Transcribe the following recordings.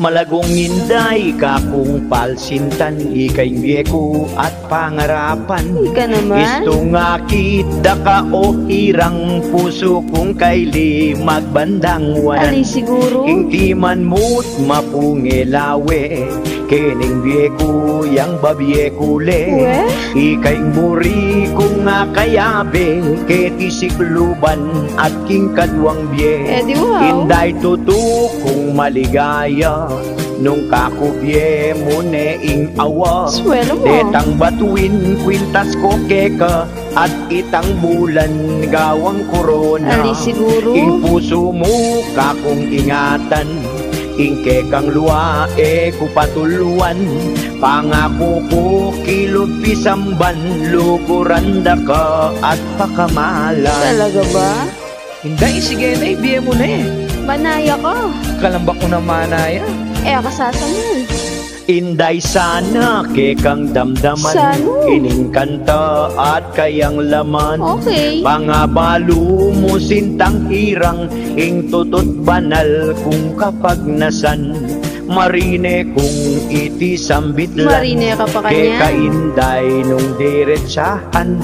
Malagong inday ka kung palsintan, ikay ko at pangarapan. Ika naman. Isto nga kita ka o hirang puso kung kaili magbandang wanan. Ali siguro. Hindi man mo't mapungilawe, kining ko yang babye kule. Ikay muri kung nga kayabe, keti sikluban at king kadwang bye. Eh di wow. Inday tutu kung maligaya, nung kakubye mo neing awa. Swelo mo. Detang batuin kwintas ko keka, at itang bulan gawang korona. Ali siguro. Ing puso mo kakong ingatan, ing kekang luwa kupatuluan. Pangako ko kilod pisamban, luguranda ka at pakamalan. Talaga ba? Hindi, sige na, ibiye mo na eh. Banaya ka. Kalambak ko na manaya. Eh, kasasangal. Inday sana kekang damdaman, Sano? ining kanta at kayang laman. Okay. Pangabalo mo sintang hirang, ing tutot banal kung kapag nasan. Marine kung iti sambitlan, Marine ka pa kanya. keka inday nung diretsahan.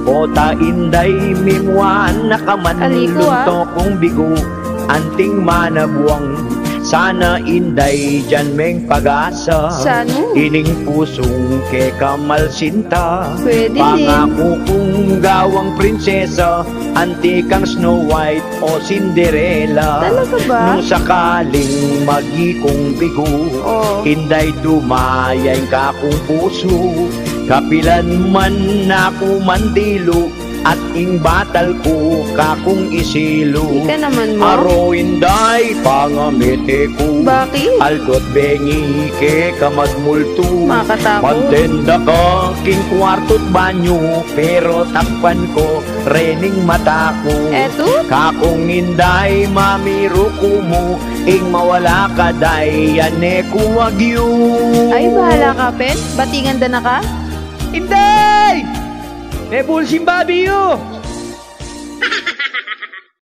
Kota inday mimwan nakaman, Aliko, lunto kong bigo anting manabuang. Sana inday dyan meng pag-asa, Sano? ining pusong kekamal sinta. Pwede Pangako kong gawang prinsesa, antikang Snow White o Cinderella. Talaga ba? Nung sakaling magikong bigo, Oh. inday dumayay ka kong puso. Kapilan man ako mandilo, at ing batal ko kakong isilo. Ika naman mo. Aro inday pangamete ko, Bakit? algot bengi ke kamagmulto. Makatakot. Mantenda ka king kwarto't banyo, pero takpan ko rening mata ko. Eto? Kakong inday mamiro ko mo, ing mawala ka day ane ko wagyu. Ay, bahala ka, Pen. Batingan na ka? Inday! May bulsing babi yun!